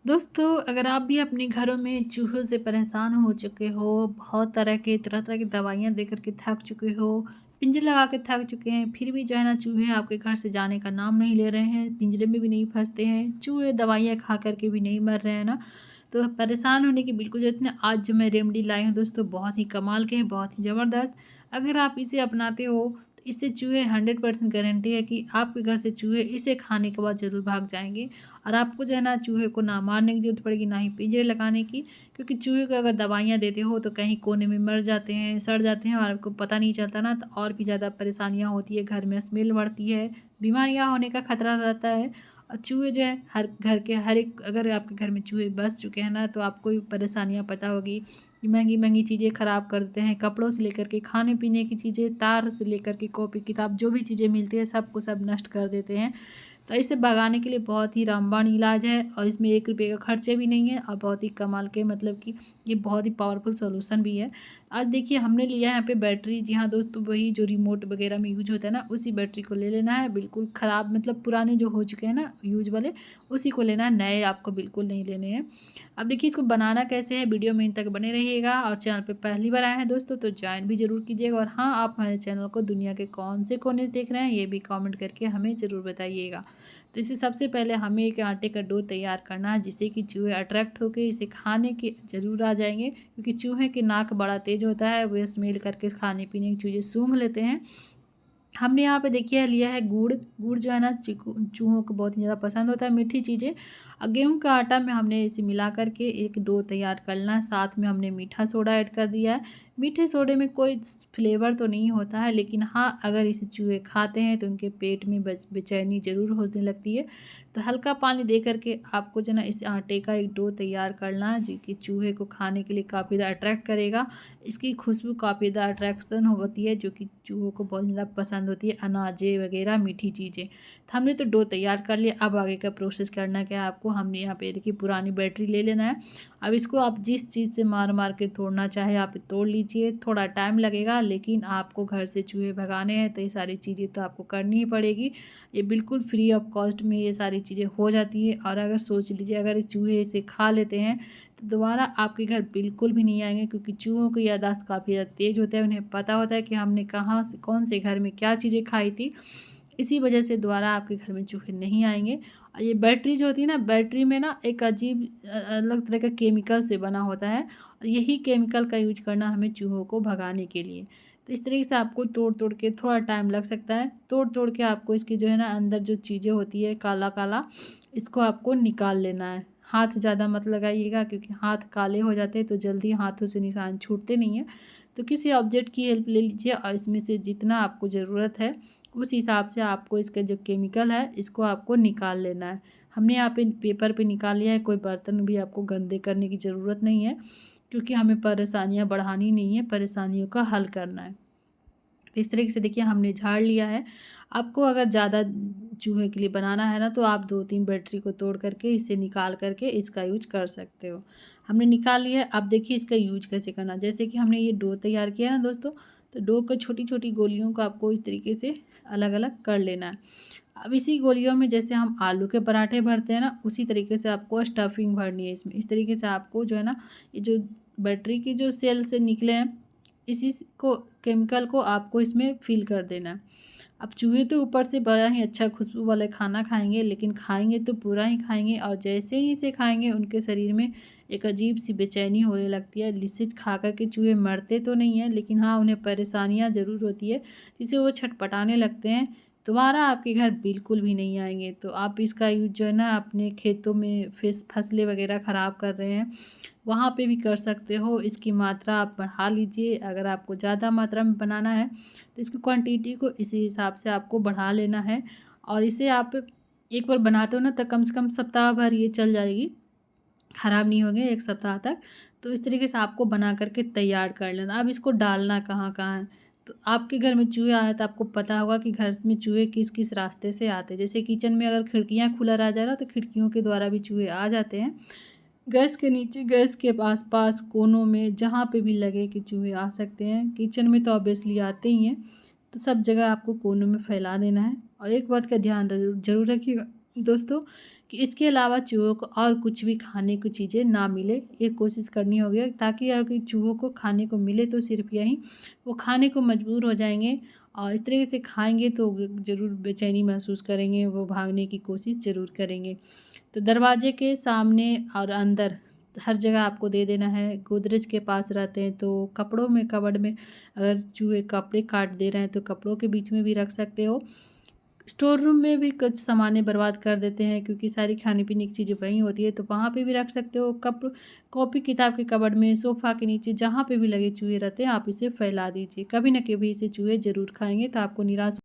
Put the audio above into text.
दोस्तों, अगर आप भी अपने घरों में चूहों से परेशान हो चुके हो, बहुत तरह-तरह की दवाइयाँ दे कर के थक चुके हो, पिंजरे लगा के थक चुके हैं, फिर भी जो है ना चूहे आपके घर से जाने का नाम नहीं ले रहे हैं, पिंजरे में भी नहीं फँसते हैं, चूहे दवाइयाँ खा कर के भी नहीं मर रहे हैं ना, तो परेशान होने की बिल्कुल ज़रूरत नहीं। आज जो मैं रेमेडी लाई हूँ दोस्तों, बहुत ही कमाल के हैं, बहुत ही ज़बरदस्त। अगर आप इसे अपनाते हो, तो इससे चूहे 100% गारंटी है कि आपके घर से चूहे इसे खाने के बाद ज़रूर भाग जाएँगे। और आपको जो है ना चूहे को ना मारने की ज़रूरत पड़ेगी, ना ही पिंजरे लगाने की, क्योंकि चूहे को अगर दवाइयाँ देते हो तो कहीं कोने में मर जाते हैं, सड़ जाते हैं और आपको पता नहीं चलता ना, तो और भी ज़्यादा परेशानियाँ होती है, घर में स्मेल बढ़ती है, बीमारियाँ होने का खतरा रहता है। और चूहे जो है हर घर के हर एक, अगर आपके घर में चूहे बस चुके हैं ना, तो आपको भी परेशानियाँ पता होगी कि महँगी-महँगी चीज़ें ख़राब कर देते हैं, कपड़ों से लेकर के खाने-पीने की चीज़ें, तार से लेकर के कॉपी किताब जो भी चीज़ें मिलती है सब को सब नष्ट कर देते हैं। तो इसे भगाने के लिए बहुत ही रामबाण इलाज है और इसमें 1 रुपये का खर्चे भी नहीं है और बहुत ही कमाल के, मतलब कि ये बहुत ही पावरफुल सॉल्यूशन भी है। आज देखिए हमने लिया है यहाँ पे बैटरी, जी हाँ दोस्तों, वही जो रिमोट वगैरह में यूज़ होता है ना, उसी बैटरी को ले लेना है। बिल्कुल ख़राब, मतलब पुराने जो हो चुके हैं ना यूज़ वाले, उसी को लेना है, नए आपको बिल्कुल नहीं लेने हैं। अब देखिए इसको बनाना कैसे है, वीडियो में इन तक बने रहिएगा और चैनल पे पहली बार आए हैं दोस्तों तो जॉइन भी ज़रूर कीजिएगा। और हाँ, आप हमारे चैनल को दुनिया के कौन से कोने से देख रहे हैं ये भी कमेंट करके हमें ज़रूर बताइएगा। तो इसे सबसे पहले हमें एक आटे का डो तैयार करना है, जिससे कि चूहे अट्रैक्ट होकर इसे खाने के ज़रूर आ जाएंगे, क्योंकि चूहे के नाक बड़ा तेज होता है, वो स्मेल करके खाने पीने की चीज़ें सूंघ लेते हैं। हमने यहाँ पे देखिए लिया है गुड़। गुड़ जो है ना चूहों को बहुत ही ज़्यादा पसंद होता है, मीठी चीज़ें। गेहूँ का आटा में हमने इसे मिला कर के एक डो तैयार करना है, साथ में हमने मीठा सोडा ऐड कर दिया है। मीठे सोडे में कोई फ्लेवर तो नहीं होता है, लेकिन हाँ, अगर इसे चूहे खाते हैं तो उनके पेट में बेचैनी ज़रूर होने लगती है। तो हल्का पानी दे करके आपको जो ना इस आटे का एक डो तैयार करना है, जो कि चूहे को खाने के लिए काफ़ी ज़्यादा अट्रैक्ट करेगा। इसकी खुशबू काफ़ी ज़्यादा अट्रैक्शन होती है, जो कि चूहों को बहुत ज़्यादा पसंद होती है, अनाजें वगैरह मीठी चीज़ें। तो हमने तो डो तैयार कर लिया, अब आगे का प्रोसेस करना क्या है आपको, हमने यहाँ पे देखिए पुरानी बैटरी ले लेना है। अब इसको आप जिस चीज़ से मार मार के तोड़ना चाहे आप तोड़ लीजिए, थोड़ा टाइम लगेगा, लेकिन आपको घर से चूहे भगाने हैं तो ये सारी चीज़ें तो आपको करनी ही पड़ेगी। ये बिल्कुल फ्री ऑफ कॉस्ट में ये सारी चीज़ें हो जाती है। और अगर सोच लीजिए अगर इस चूहे इसे खा लेते हैं तो दोबारा आपके घर बिल्कुल भी नहीं आएँगे, क्योंकि चूहों की याददाश्त काफ़ी ज़्यादा तेज़ होता है। उन्हें पता होता है कि हमने कहाँ से कौन से घर में क्या चीज़ें खाई थी। इसी वजह से दोबारा आपके घर में चूहे नहीं आएँगे। और ये बैटरी जो होती है ना, बैटरी में ना एक अजीब अलग तरह का केमिकल से बना होता है, और यही केमिकल का यूज़ करना हमें चूहों को भगाने के लिए। तो इस तरीके से आपको तोड़-तोड़ के थोड़ा टाइम लग सकता है। तोड़-तोड़ के आपको इसकी जो है ना अंदर जो चीज़ें होती है काला-काला, इसको आपको निकाल लेना है। हाथ ज़्यादा मत लगाइएगा, क्योंकि हाथ काले हो जाते हैं तो जल्दी हाथों से निशान छूटते नहीं हैं। तो किसी ऑब्जेक्ट की हेल्प ले लीजिए और इसमें से जितना आपको ज़रूरत है उस हिसाब से आपको इसका जो केमिकल है इसको आपको निकाल लेना है। हमने यहाँ पे पेपर पे निकाल लिया है, कोई बर्तन भी आपको गंदे करने की ज़रूरत नहीं है, क्योंकि हमें परेशानियाँ बढ़ानी नहीं है, परेशानियों का हल करना है। तो इस तरीके से देखिए हमने झाड़ लिया है। आपको अगर ज़्यादा चूहे के लिए बनाना है ना, तो आप 2-3 बैटरी को तोड़ करके इसे निकाल करके इसका यूज़ कर सकते हो। हमने निकाल लिया है, अब देखिए इसका यूज़ कैसे करना है। जैसे कि हमने ये डो तैयार किया है ना दोस्तों, तो डो को छोटी-छोटी गोलियों को आपको इस तरीके से अलग-अलग कर लेना है। अब इसी गोलियों में जैसे हम आलू के पराठे भरते हैं ना, उसी तरीके से आपको स्टफिंग भरनी है इसमें। इस तरीके से आपको जो है ना, ये जो बैटरी की जो सेल से निकले हैं, इसी को केमिकल को आपको इसमें फ़िल कर देना है। अब चूहे तो ऊपर से बड़ा ही अच्छा खुशबू वाला खाना खाएँगे, लेकिन खाएँगे तो पूरा ही खाएँगे, और जैसे ही इसे खाएँगे उनके शरीर में एक अजीब-सी बेचैनी होने लगती है। जिससे खा कर के चूहे मरते तो नहीं हैं, लेकिन हाँ, उन्हें परेशानियाँ ज़रूर होती है, जिससे वो छटपटाने लगते हैं। दोबारा आपके घर बिल्कुल भी नहीं आएँगे। तो आप इसका यूज़ जो है ना अपने खेतों में फसलें वगैरह ख़राब कर रहे हैं, वहाँ पे भी कर सकते हो। इसकी मात्रा आप बढ़ा लीजिए, अगर आपको ज़्यादा मात्रा में बनाना है तो इसकी क्वांटिटी को इसी हिसाब से आपको बढ़ा लेना है। और इसे आप एक बार बनाते हो ना, तो कम से कम सप्ताह भर ये चल जाएगी, ख़राब नहीं होंगे 1 सप्ताह तक। तो इस तरीके से आपको बना कर के तैयार कर लेना। अब इसको डालना कहाँ-कहाँ है? तो आपके घर में चूहे आ रहे हैं तो आपको पता होगा कि घर में चूहे किस-किस रास्ते से आते हैं। जैसे किचन में अगर खिड़कियाँ खुला रह जाए ना, तो खिड़कियों के द्वारा भी चूहे आ जाते हैं। गैस के नीचे, गैस के आस-पास, कोनों में, जहाँ पे भी लगे कि चूहे आ सकते हैं। किचन में तो ऑब्वियसली आते ही हैं, तो सब जगह आपको कोनों में फैला देना है। और एक बात का ध्यान ज़रूर रखिएगा दोस्तों, कि इसके अलावा चूहों को और कुछ भी खाने को चीज़ें ना मिले। ये कोशिश करनी होगी, ताकि अगर चूहों को खाने को मिले तो सिर्फ़ यही वो खाने को मजबूर हो जाएँगे और इस तरीके से खाएँगे तो ज़रूर बेचैनी महसूस करेंगे, वो भागने की कोशिश ज़रूर करेंगे। तो दरवाजे के सामने और अंदर हर जगह आपको दे देना है। गोदरेज के पास रहते हैं तो कपड़ों में, कबर्ड में अगर चूहे कपड़े काट दे रहे हैं तो कपड़ों के बीच में भी रख सकते हो। स्टोर रूम में भी कुछ सामानें बर्बाद कर देते हैं, क्योंकि सारी खाने-पीने की चीज़ें वहीं होती है, तो वहाँ पे भी रख सकते हो। कॉपी किताब के कबर्ड में, सोफ़ा के नीचे, जहाँ पे भी लगे चूहे रहते हैं, आप इसे फैला दीजिए। कभी न कभी इसे चूहे ज़रूर खाएँगे, तो आपको निराश